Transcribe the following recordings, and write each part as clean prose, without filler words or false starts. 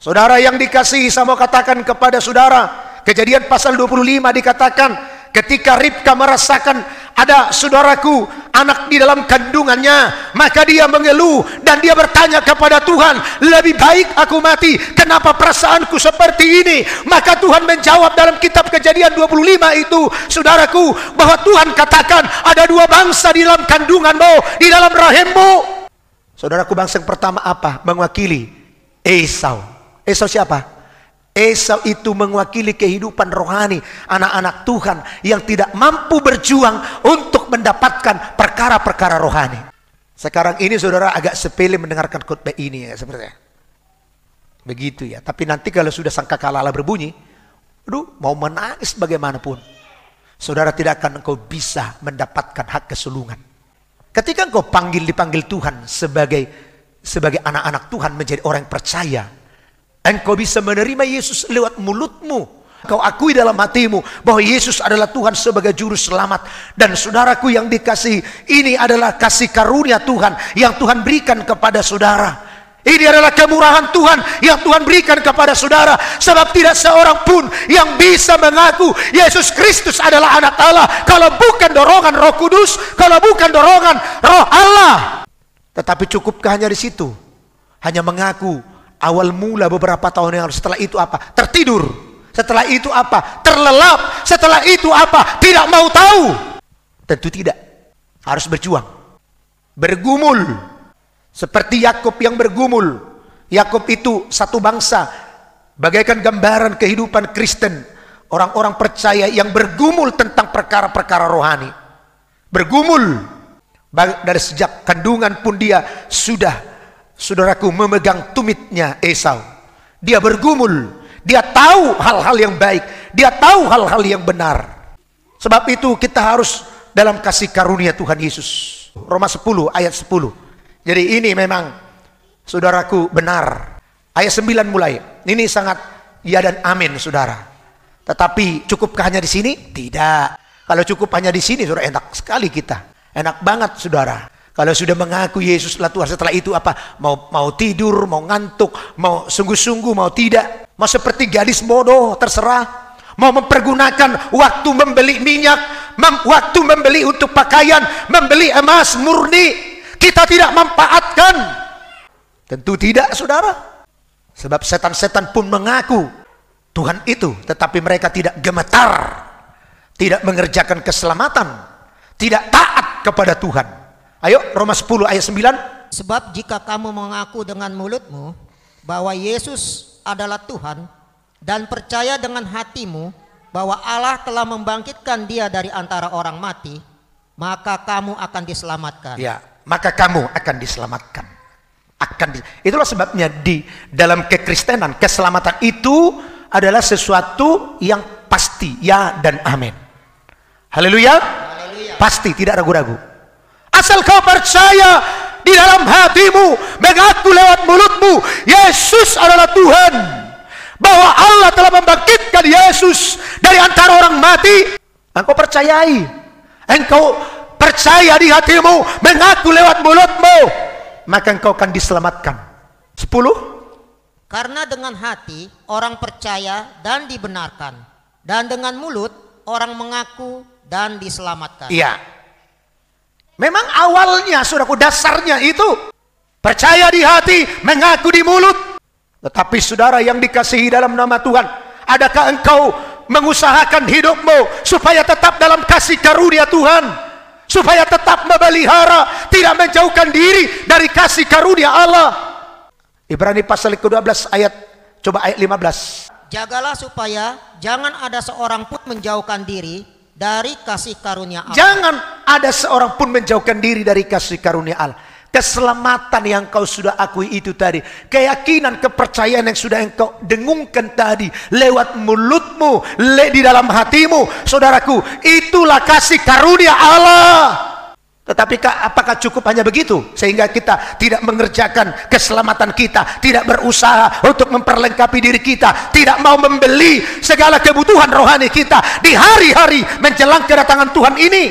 Saudara yang dikasihi, saya mau katakan kepada saudara, Kejadian pasal 25 dikatakan, ketika Ribka merasakan ada saudaraku anak di dalam kandungannya, maka dia mengeluh dan dia bertanya kepada Tuhan, lebih baik aku mati, kenapa perasaanku seperti ini? Maka Tuhan menjawab dalam kitab Kejadian 25 itu, saudaraku, bahwa Tuhan katakan ada dua bangsa di dalam kandunganmu, di dalam rahimmu. Saudaraku, bangsa yang pertama apa? Mewakili Esau. Esau siapa? Esau itu mewakili kehidupan rohani anak-anak Tuhan yang tidak mampu berjuang untuk mendapatkan perkara-perkara rohani. Sekarang ini saudara agak sepele mendengarkan khotbah ini ya, sepertinya. Begitu ya. Tapi nanti kalau sudah sangkakala berbunyi, aduh, mau menangis bagaimanapun, saudara tidak akan engkau bisa mendapatkan hak kesulungan. Ketika engkau dipanggil Tuhan sebagai anak-anak Tuhan, menjadi orang yang percaya, engkau bisa menerima Yesus lewat mulutmu. Kau akui dalam hatimu bahwa Yesus adalah Tuhan sebagai juru selamat. Dan saudaraku yang dikasihi, ini adalah kasih karunia Tuhan yang Tuhan berikan kepada saudara. Ini adalah kemurahan Tuhan yang Tuhan berikan kepada saudara. Sebab tidak seorang pun yang bisa mengaku Yesus Kristus adalah anak Allah kalau bukan dorongan Roh Kudus, kalau bukan dorongan Roh Allah. Tetapi cukupkah hanya di situ? Hanya mengaku awal mula beberapa tahun yang lalu, setelah itu apa? Tertidur. Setelah itu apa? Terlelap. Setelah itu apa? Tidak mau tahu. Tentu tidak. Harus berjuang. Bergumul. Seperti Yakub yang bergumul. Yakub itu satu bangsa, bagaikan gambaran kehidupan Kristen. Orang-orang percaya yang bergumul tentang perkara-perkara rohani. Bergumul. Dari sejak kandungan pun dia sudah, saudaraku, memegang tumitnya Esau. Dia bergumul, dia tahu hal-hal yang baik, dia tahu hal-hal yang benar. Sebab itu kita harus dalam kasih karunia Tuhan Yesus. Roma 10 ayat 10. Jadi ini memang, saudaraku, benar. Ayat 9 mulai. Ini sangat ya dan amin, saudara. Tetapi cukupkah hanya di sini? Tidak. Kalau cukup hanya di sini, saudara, enak sekali kita. Enak banget, saudara. Kalau sudah mengaku Yesuslah Tuhan, setelah itu apa? Mau tidur, mau ngantuk, mau sungguh-sungguh, mau tidak. Mau seperti gadis bodoh, terserah. Mau mempergunakan waktu membeli minyak, waktu membeli untuk pakaian, membeli emas murni, kita tidak memanfaatkan. Tentu tidak, saudara. Sebab setan-setan pun mengaku Tuhan itu, tetapi mereka tidak gemetar, tidak mengerjakan keselamatan, tidak taat kepada Tuhan. Ayo, Roma 10 ayat 9. Sebab jika kamu mengaku dengan mulutmu bahwa Yesus adalah Tuhan dan percaya dengan hatimu bahwa Allah telah membangkitkan dia dari antara orang mati, maka kamu akan diselamatkan. Ya, maka kamu akan diselamatkan. Itulah sebabnya di dalam kekristenan, keselamatan itu adalah sesuatu yang pasti, ya dan amin. Haleluya. Pasti, tidak ragu-ragu. Asal kau percaya di dalam hatimu, mengaku lewat mulutmu Yesus adalah Tuhan, bahwa Allah telah membangkitkan Yesus dari antara orang mati, engkau percayai, engkau percaya di hatimu, mengaku lewat mulutmu, maka engkau akan diselamatkan. 10. Karena dengan hati orang percaya dan dibenarkan, dan dengan mulut orang mengaku dan diselamatkan. Iya. Memang awalnya, saudaraku, dasarnya itu percaya di hati, mengaku di mulut. Tetapi saudara yang dikasihi dalam nama Tuhan, adakah engkau mengusahakan hidupmu supaya tetap dalam kasih karunia Tuhan, supaya tetap memelihara, tidak menjauhkan diri dari kasih karunia Allah? Ibrani pasal ke-12 ayat 15. Jagalah supaya jangan ada seorang pun menjauhkan diri dari kasih karunia Allah. Jangan ada seorang pun menjauhkan diri dari kasih karunia Allah. Keselamatan yang kau sudah akui itu tadi, keyakinan, kepercayaan yang sudah engkau dengungkan tadi lewat mulutmu, di dalam hatimu, saudaraku, itulah kasih karunia Allah. Tetapi apakah cukup hanya begitu sehingga kita tidak mengerjakan keselamatan kita, tidak berusaha untuk memperlengkapi diri kita, tidak mau membeli segala kebutuhan rohani kita di hari-hari menjelang kedatangan Tuhan ini?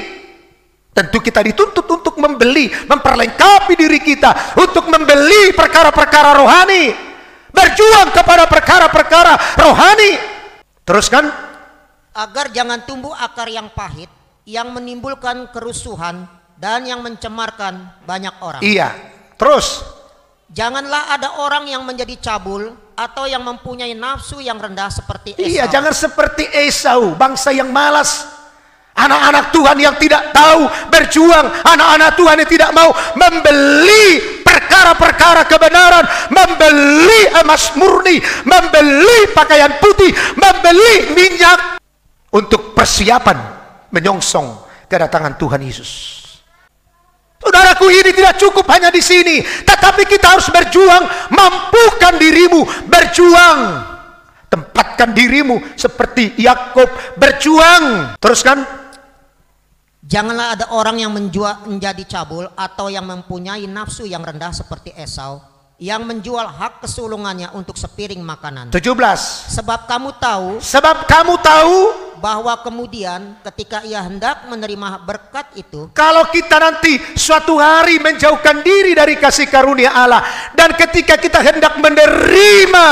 Tentu kita dituntut untuk membeli, memperlengkapi diri kita, untuk membeli perkara-perkara rohani, berjuang kepada perkara-perkara rohani. Teruskan. Agar jangan tumbuh akar yang pahit, yang menimbulkan kerusuhan dan yang mencemarkan banyak orang. Iya. Terus. Janganlah ada orang yang menjadi cabul atau yang mempunyai nafsu yang rendah seperti Esau. Iya, jangan seperti Esau, bangsa yang malas. Anak-anak Tuhan yang tidak tahu berjuang, anak-anak Tuhan yang tidak mau membeli perkara-perkara kebenaran, membeli emas murni, membeli pakaian putih, membeli minyak untuk persiapan menyongsong kedatangan Tuhan Yesus. Saudaraku, ini tidak cukup hanya di sini, tetapi kita harus berjuang. Mampukan dirimu berjuang. Tempatkan dirimu seperti Yakub berjuang. Teruskan. Janganlah ada orang yang menjadi cabul atau yang mempunyai nafsu yang rendah seperti Esau, yang menjual hak kesulungannya untuk sepiring makanan. 17. Sebab kamu tahu bahwa kemudian ketika ia hendak menerima berkat itu, kalau kita nanti suatu hari menjauhkan diri dari kasih karunia Allah, dan ketika kita hendak menerima,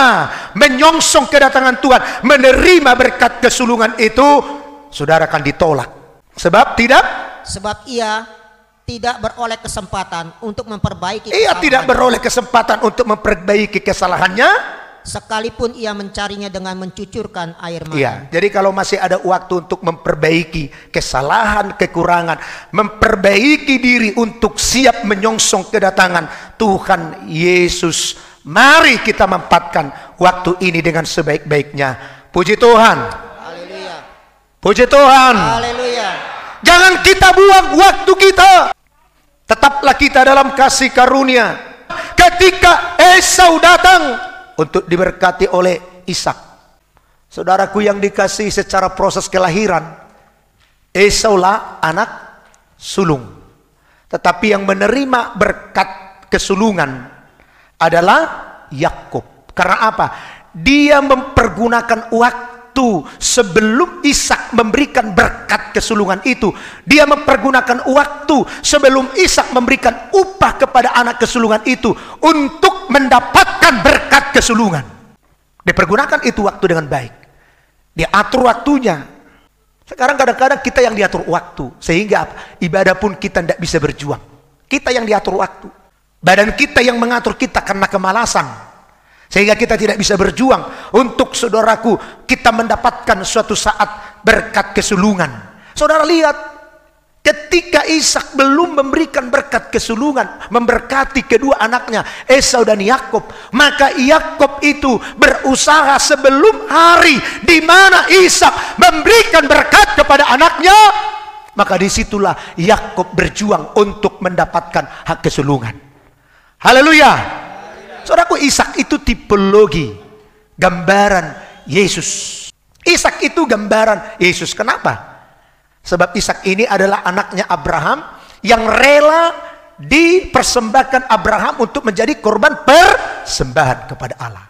menyongsong kedatangan Tuhan, menerima berkat kesulungan itu, saudara akan ditolak. Sebab ia tidak beroleh kesempatan untuk memperbaiki kesalahannya. Ia tidak beroleh kesempatan untuk memperbaiki kesalahannya, sekalipun ia mencarinya dengan mencucurkan air mata. Iya, jadi kalau masih ada waktu untuk memperbaiki kesalahan, kekurangan, memperbaiki diri untuk siap menyongsong kedatangan Tuhan Yesus, mari kita manfaatkan waktu ini dengan sebaik-baiknya. Puji Tuhan. Haleluya. Puji Tuhan. Haleluya. Jangan kita buang waktu kita. Tetaplah kita dalam kasih karunia. Ketika Esau datang untuk diberkati oleh Ishak, saudaraku yang dikasihi, secara proses kelahiran Esau lah anak sulung, tetapi yang menerima berkat kesulungan adalah Yakub. Karena apa? Dia mempergunakan waktu sebelum Ishak memberikan berkat kesulungan itu. Dia mempergunakan waktu sebelum Ishak memberikan upah kepada anak kesulungan itu untuk mendapatkan berkat kesulungan. Dipergunakan itu waktu dengan baik. Dia atur waktunya. Sekarang kadang-kadang kita yang diatur waktu, sehingga ibadah pun kita tidak bisa berjuang. Kita yang diatur waktu. Badan kita yang mengatur kita karena kemalasan, sehingga kita tidak bisa berjuang untuk, saudaraku, kita mendapatkan suatu saat berkat kesulungan. Saudara lihat, ketika Ishak belum memberikan berkat kesulungan, memberkati kedua anaknya Esau dan Yakub, maka Yakub itu berusaha sebelum hari di mana Ishak memberikan berkat kepada anaknya, maka disitulah Yakub berjuang untuk mendapatkan hak kesulungan. Haleluya. Saudaraku, Ishak itu tipologi, gambaran Yesus. Ishak itu gambaran Yesus. Kenapa? Sebab Ishak ini adalah anaknya Abraham yang rela dipersembahkan Abraham untuk menjadi korban persembahan kepada Allah.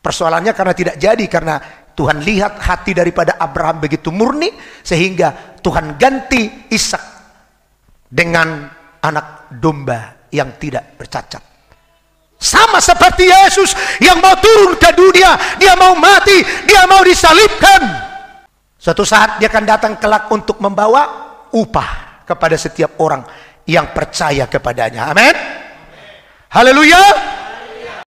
Persoalannya karena tidak jadi, karena Tuhan lihat hati daripada Abraham begitu murni, sehingga Tuhan ganti Ishak dengan anak domba yang tidak bercacat. Sama seperti Yesus yang mau turun ke dunia, dia mau mati, dia mau disalibkan. Suatu saat dia akan datang kelak untuk membawa upah kepada setiap orang yang percaya kepadanya. Amin. Haleluya.